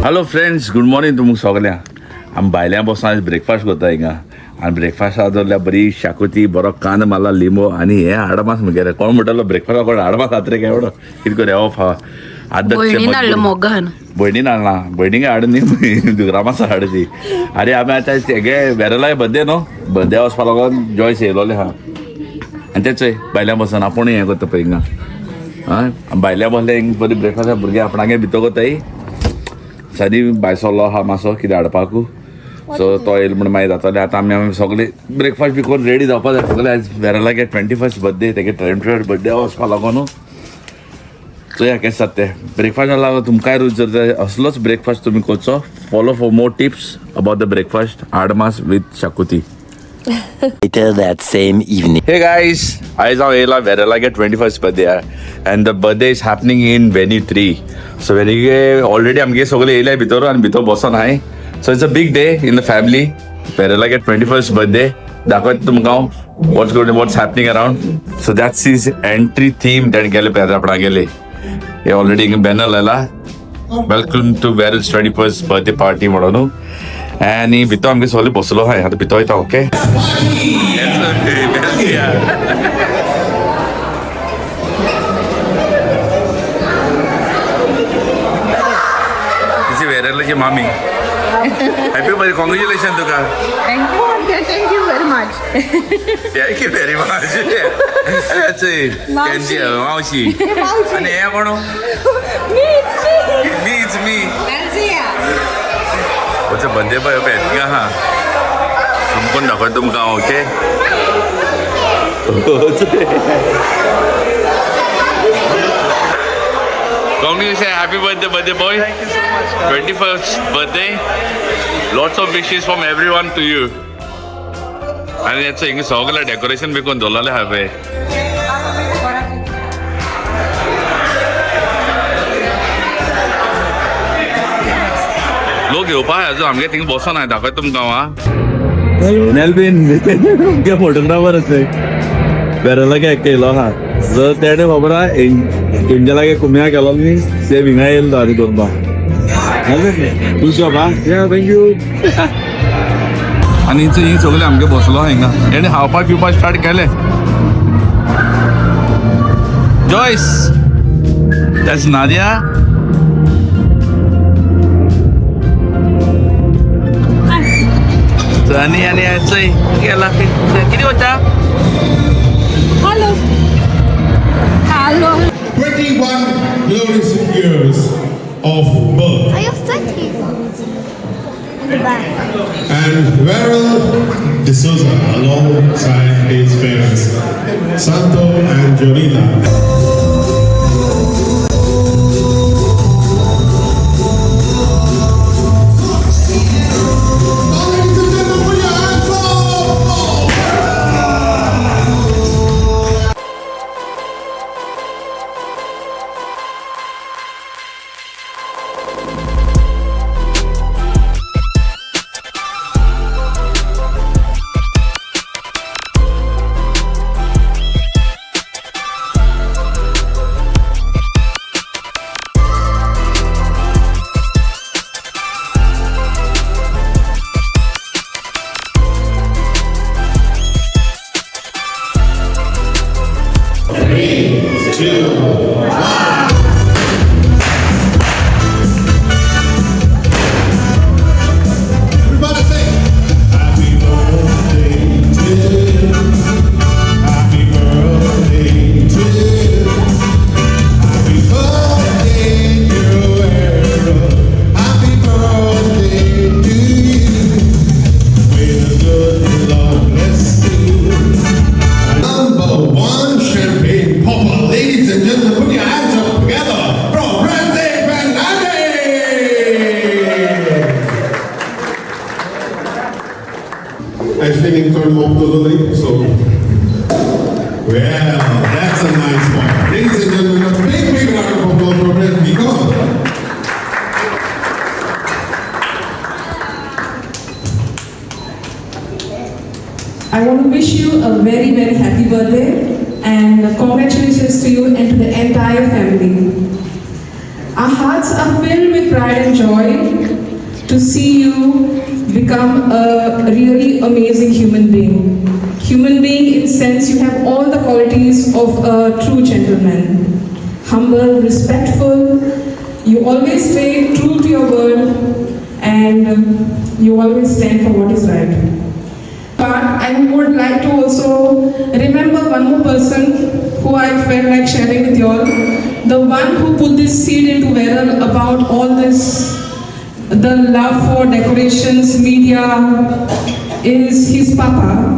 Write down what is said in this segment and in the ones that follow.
Hello friends, good morning तुमकां सगळ्यांक. आमी भायल्या बसून आज ब्रेकफास्ट करता हिंगा. आनी ब्रेकफास्टा दवरल्या बरी शाकोती, बरो कांदो मारला, लिंबू आनी हे आडमास म्हगेले. कोण म्हणटालो ब्रेकफास्टा कोण आडमास खात रे केवडो कितें कर हो फावा भयणीन हाडला. भयणीक हाडून न्ही रामास हाडची. आरे आमी आतां हेगे वेरला बर्थडे न्हू, बर्थडे वचपा लागून जॉयस येयलोले आहा आनी तेच भायल्या बसून आपूण हें करता पळय हिंगा. आं भायल्या बसले हिंग बरी ब्रेकफास्ट भुरगे आपणागे भितर कोताय. सदी भायर सरलो आहा मातसो कितें हाडपाकू. सो तो येयलो म्हण मागीर जातालें. आतां आमी सगळे ब्रेकफास्ट बी करून रेडी जावपा जाय सगळे. आयज वेरलागे 21st बर्थडे, तेगे 21st बर्थडे वचपा लागून. सो या केस जाता ते ब्रेकफास्टा लागून तुमकांय रूच जर जाय असलोच ब्रेकफास्ट तुमी करचो. Follow for more tips about the breakfast आडमास with Shakuti. Later that same evening. Hey guys, आयज हांव येयला वेरलागे 21st birthday and the birthday is happening in venue 3. So वेन्यूगे ऑलरेडी आमगे सगळे येयले भितर आनी भितर बसून हाय. So it's a big day in the family. वेरलागे 21st बर्थडे दाखयता तुमकां हांव what's happening around. So that's is entry theme तेणें केले पळय आपणा गेले. हे ऑलरेडी हिंगा बॅनर लायला, welcome to Verl's 21st birthday party म्हणून. आनी भितर आमगे सगळे बसलो हाय. आतां भितर वयता. ओके वेरलाची मामी. हॅपी बर्थडे, कॉंग्रॅच्युलेशन तुका. Thank you very much. Thank you very much. केंची मावशी आनी हे कोण? मीच मी. वचो बर्थडे पळय पळय आहा. तुमकून दाखयता तुमकां. Okay Congratulations, happy birthday boy. 21st birthday. Lots of wishes from everyone to you. आणि याचं हिंग सगळं डेकोरेशन बी कोण दवरलेलें आहा पळय. लोक येवपा अजून आमगे थिंग बसोन हाय. दाखयता तुमकां हांव. नेलबीन फोटोग्राफर आसा वेरलागे केलो आहा. जर तेणे खबर आहा एंजलागे कुम्या केलो न्ही सेम हिंगा येयलो आनी दोनबा. तुजो बा थँक्यू. आनी ही सगळे आमगे बसलो आहा हिंगा. तेणे खावपाक पिवपाक स्टार्ट केले. Joyce, that's Nadia. आणि याचंय गेला किती होता. Hello. 21 glorious years of birth. Are you thinking? In the back. And Varyl D'Souza alongside his parents, Santo and Jorita. Actually, turn off totally. So, well, that's a nice one. Ladies and gentlemen, a big round of applause for Brent. Come on. I want to wish you a very, very happy birthday and congratulations to you and to the entire family. Our hearts are filled with pride and joy to see you become a really amazing human being. Human being in sense you have all the qualities of a true gentleman. Humble, respectful, you always stay true to your word and you always stand for what is right. But I would like to also remember one more person who I felt like sharing with you all. The one who put this seed into Varyl about all this, the love for decorations, media, is his papa,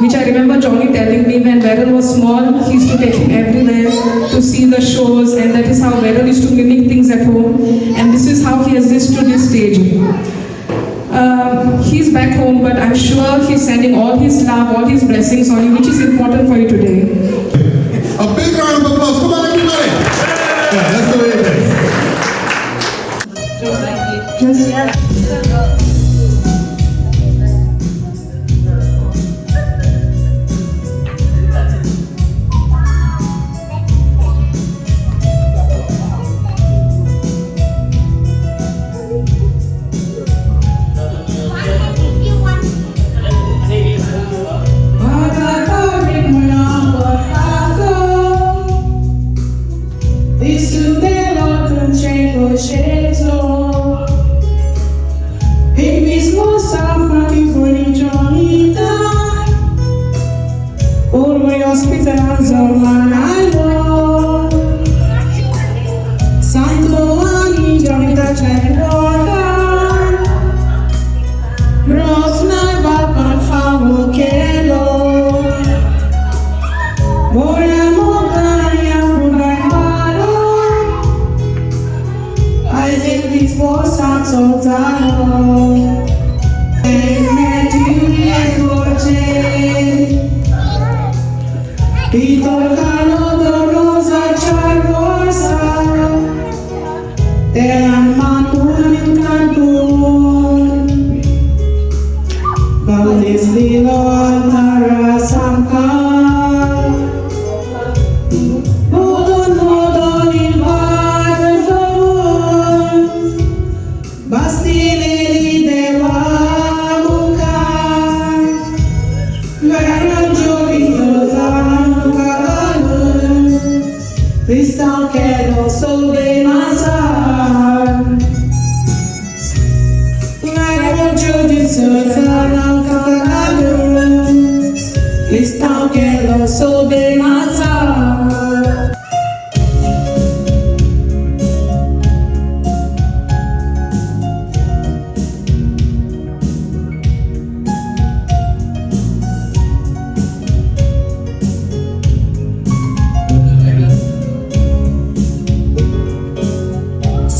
which I remember Johnny telling me when Varyl was small, he used to take him everywhere to see the shows, and that is how Varyl used to mimic things at home, and this is how he has reached to this stage. He's back home, but I'm sure he's sending all his love, all his blessings on you, which is important for you today. A big round of applause. Come on, everybody. Yeah, that's the way it is.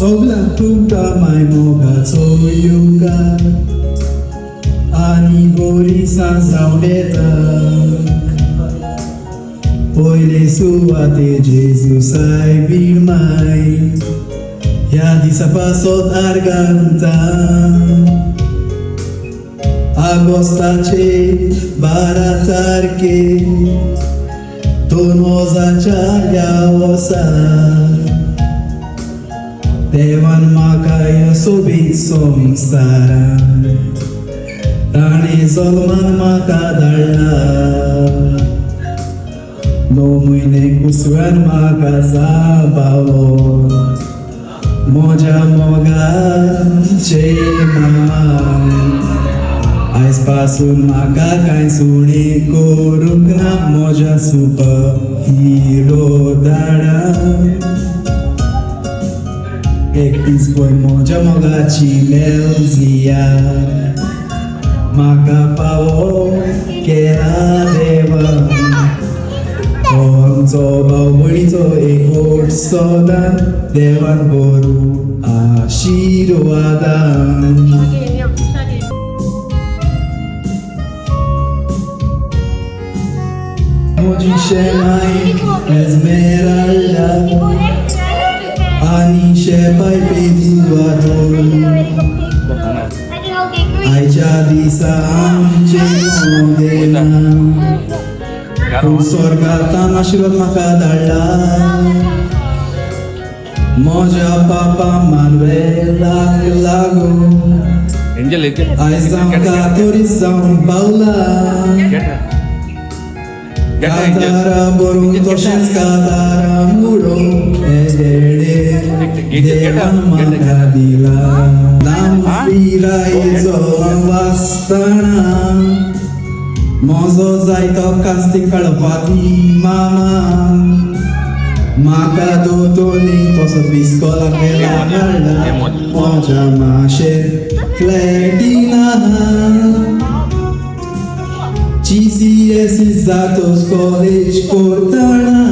Sobla tuka mai moga soyuga Ani gori sansauneta Oile suate Jesus ai birmai Ya disapasot arganta Agostace baratarke Tonoza chalya osa Devan makaya sobit somsara Rani Solomon makadalla No muine kuswan makazabalo Moja moga chema Ais pasun makakain suni korukna Moja super hero dara Ektis boy moja moga chimelzia Makapao kera deva Onzo bonito ekor sodan Devan boru ashirwadan Moji shemai esmeralda Ani shepai pediwadon Ai jadi saamche modena Sorga tamashirot makadalla Moja papa Manuel lago. Angel, Ai Santa Tori São Paula. Katara borum toshes katara muro edede deva makadila nam spira izo vastana mozo zaito kasti kalpati mama maka dotoni tosa biskola pela nala moja mashe kletina GCS datos college portana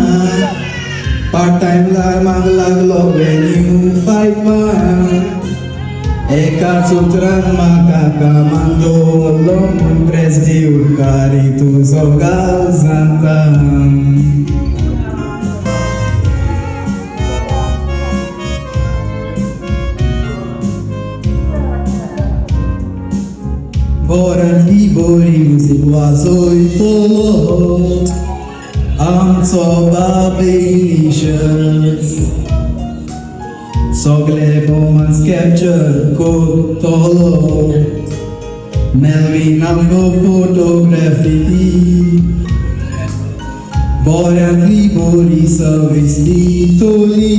part-time la maglalog when you fight man eka sutran makakamando long pres di ukari tu sogal zantam Boran libori musibwasoi polo Ang soba nations Sogle bomans capture ko tolo Melvin Amgo photography Boran libori service ditoli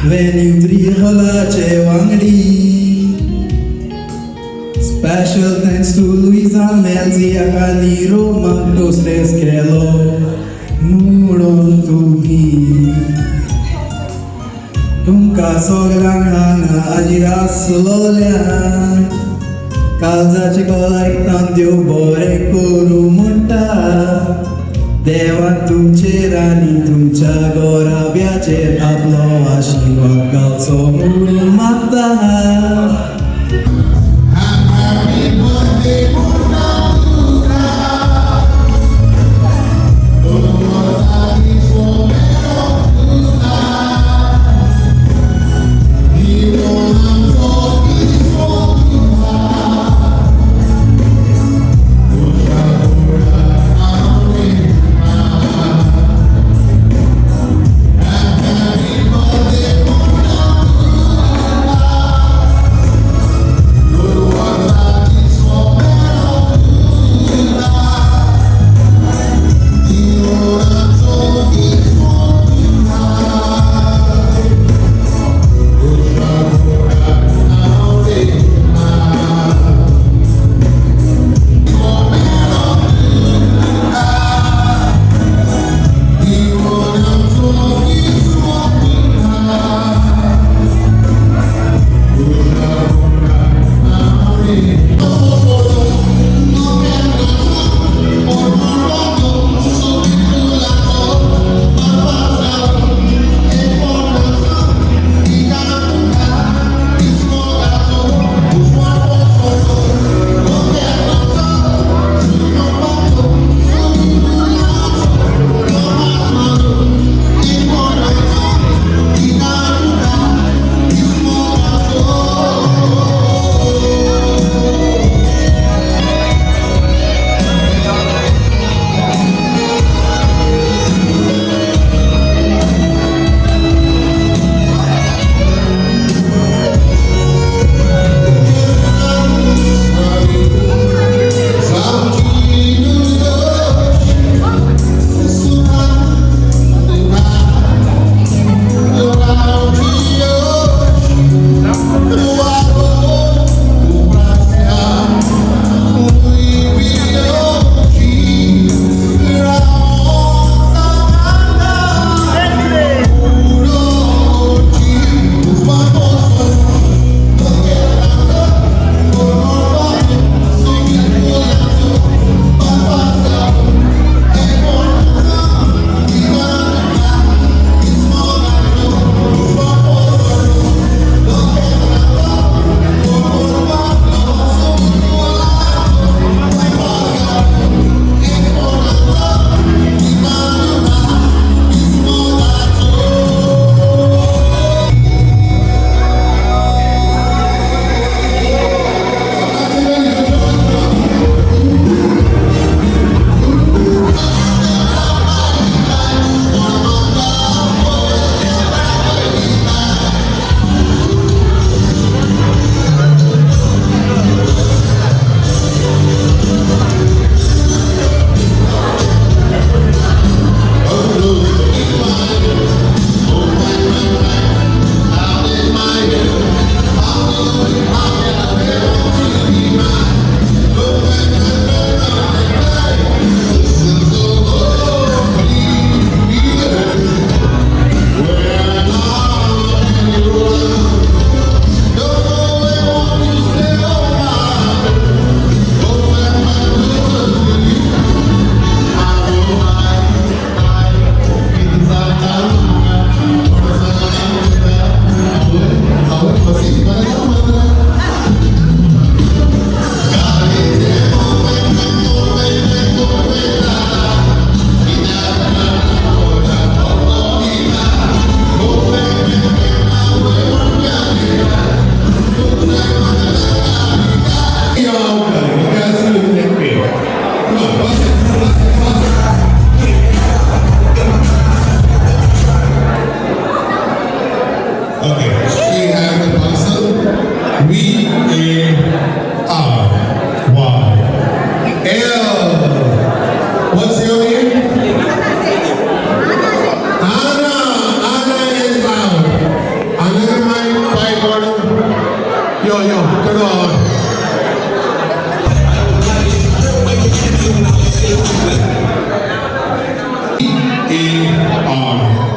Venue 3 hola chewangdi Special thanks to Luisa Melzi Akaniro Magdos Deskelo Muron Tugi Tumka Soglang Hanga Ajiras Lolya Kalza Chikolai Tandyo Bore Kuru Munta Devan Tumche Rani Tumcha Gora Biache Ablo Ashiva Kalso Muru Mata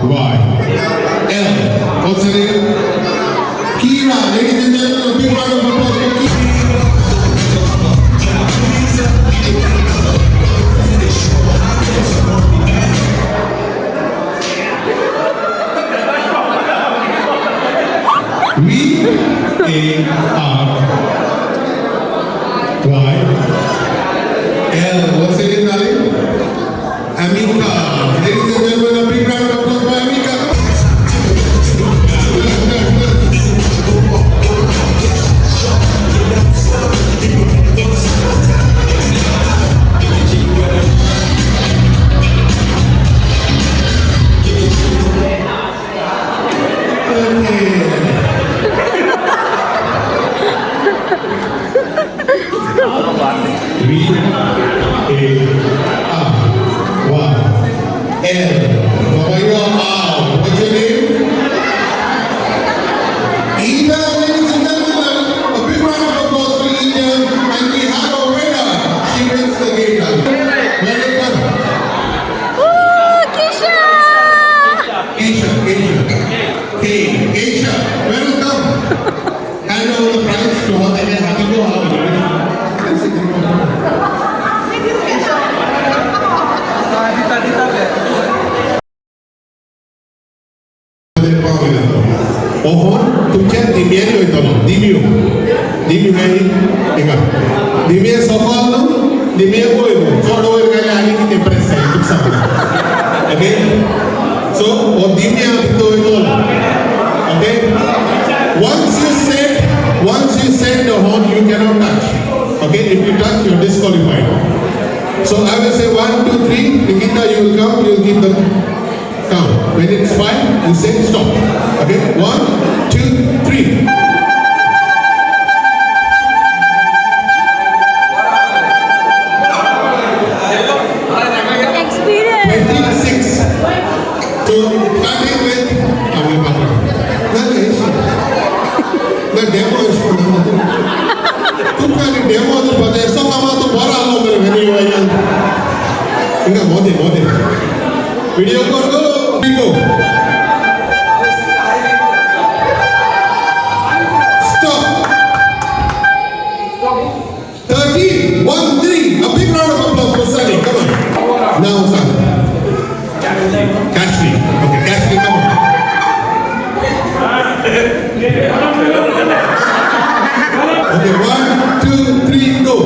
Y. L. What's her name? Kira. Ladies and gentlemen, a big round of applause for Kira. V-A-R-Y. L. What's her name, darling? Amika. Ladies and gentlemen, a big round of applause for Amika. Once you set the horn, you cannot touch. Okay, if you touch, you're disqualified. So I will say 1, 2, 3. Nikita, you will come. You will give the count. When it's 5, you say stop. Okay, 1, 2, 3. Video call go. Stop. 30, 1, 3. A big round of applause for Sunny. Come on. Now, son. Catch me. Okay, catch me. Come on. Okay, 1, 2, 3, go.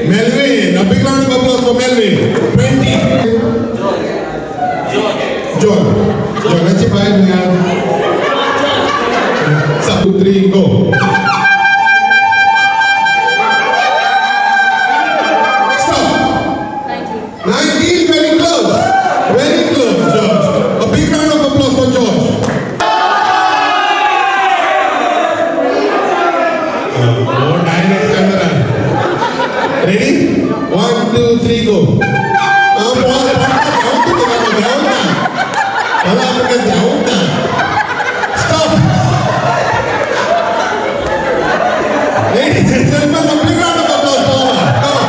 Melvin, a big round of applause for Melvin. 20. John, let's see if I can. 1, 2, 3, go. Stop. 19, very close. Very close, George. A big round of applause for George. More direct camera. Ready? 1, 2, 3, go. Stop. Ladies and gentlemen, a big round of applause for her. Come on.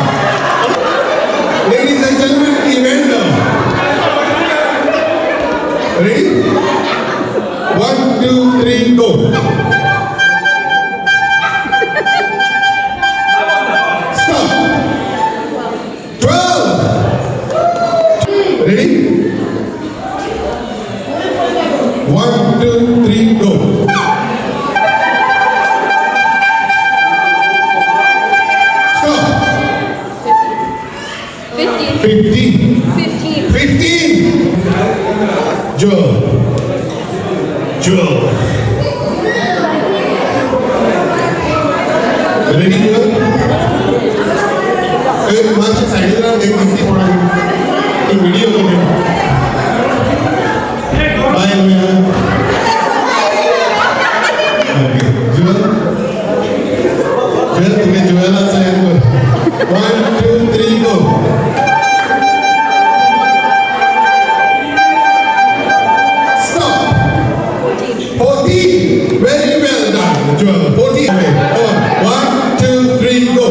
Ladies and gentlemen, eventer. Ready? 1, 2, 3, go. Stop. 12. Jewel. Ready, Jewel? Master side जरा देख किसी थोड़ा एक video को ले bye भैया Jewel तुम्हें Jewel आता है इनको 1 2 3 go stop 14 very well done Jewel 14 okay 1 2 3 go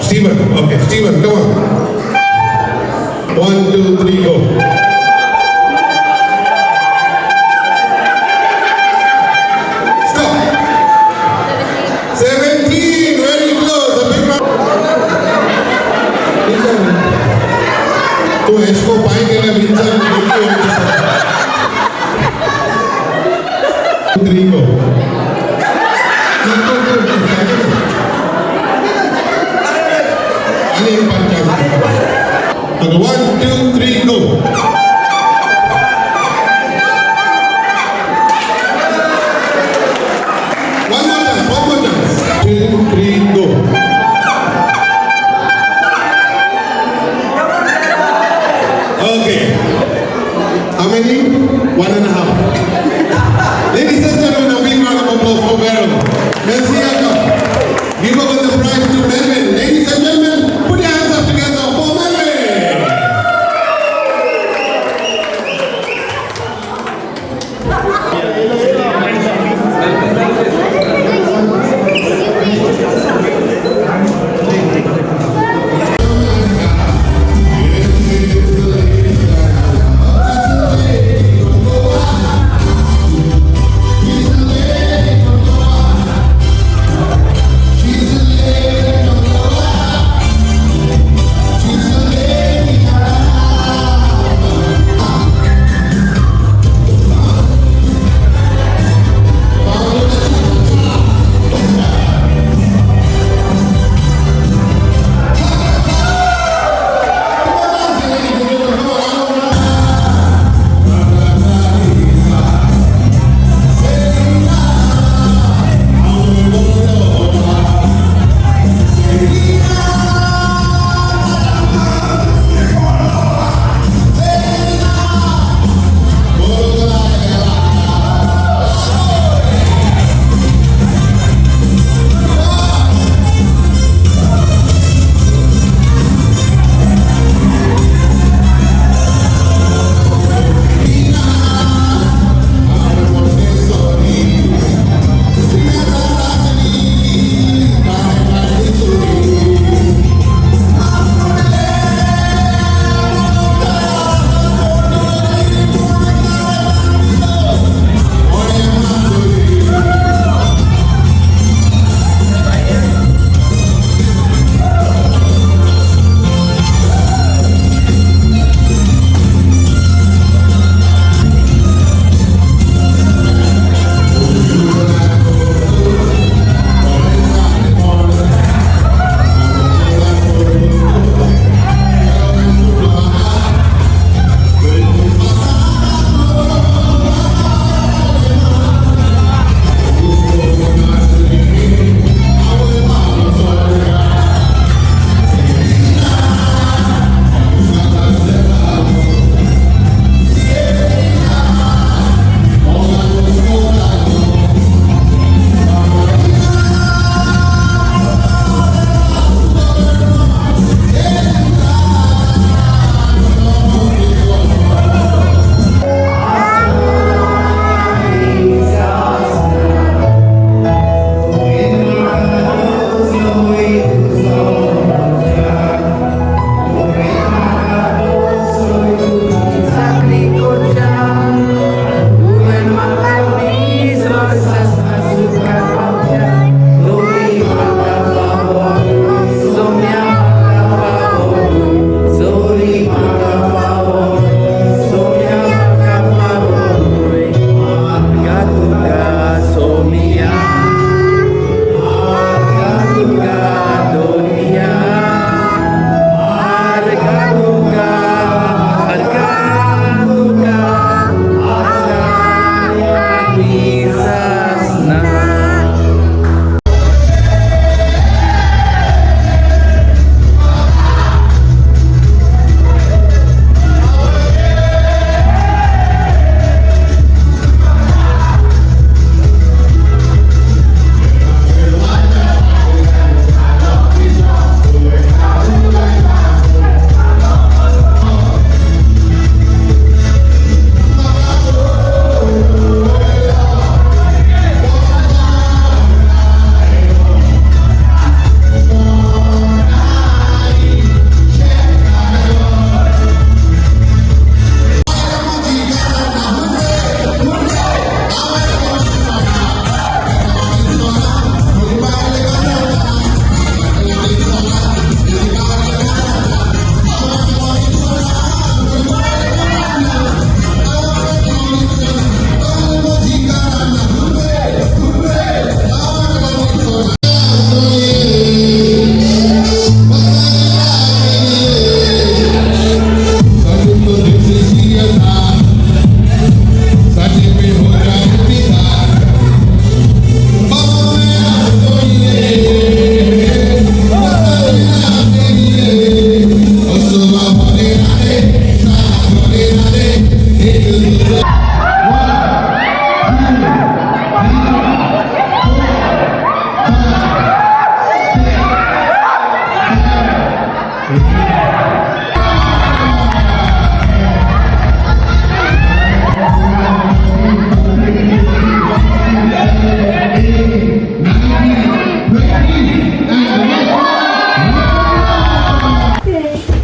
Steven, okay, Steven, come on. 1 2 3 go. Stop. 17, very close. A big round. तो इसको पाएंगे ना Vinson 3 go. Okay, 1 2 3 go. One more chance. 2 3 go. Okay. How many? 1.5. Ladies and gentlemen, a big round of applause for Varyl. Merci encore. Give over the prize to Melvin. Ladies and gentlemen, put your hands up together for Melvin.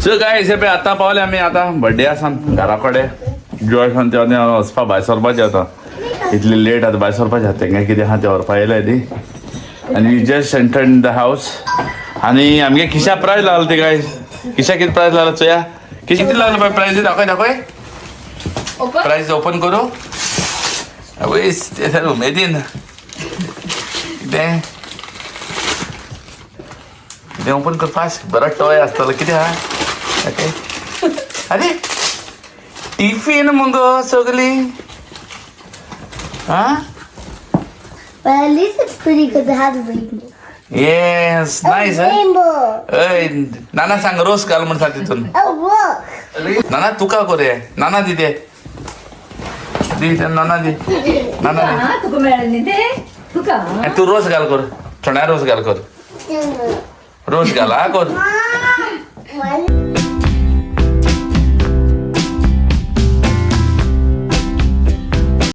So guys हे पळय आतां पावले आमी आतां birthday आसा घरा कडेन Joy आसा ते वचपा भायर सरपाचें आतां इतली लेट आतां भायर सरपाचें आतां तेंगे कितें आहा तें व्हरपा येयलें न्ही आनी we just entered in the house आनी आमगे खिशा प्रायज लागलो ते गायस खिशा कितें प्रायज लागलो चोया कितें लागलो पळय प्रायज दाखय दाखय प्रायज ओपन करूं आवयस ते सर उमेदीन कितें कितें ओपन कर फास्ट बरो टॉय आसतलो कितें आहा ओके अरे टिफिन मगो सगली हाँ But at least it's pretty good to have a rainbow. Yes nice Rainbow. अय नाना सांग रोज घाल म्हणटा तितून Oh, look. नाना तुका करे नाना दी ते नाना दी नाना दी तुका मेळ्ळें न्ही ते तुका आणि तू रोज घाल कर थोड्या रोज घाल कर रोज घाल हा कर One.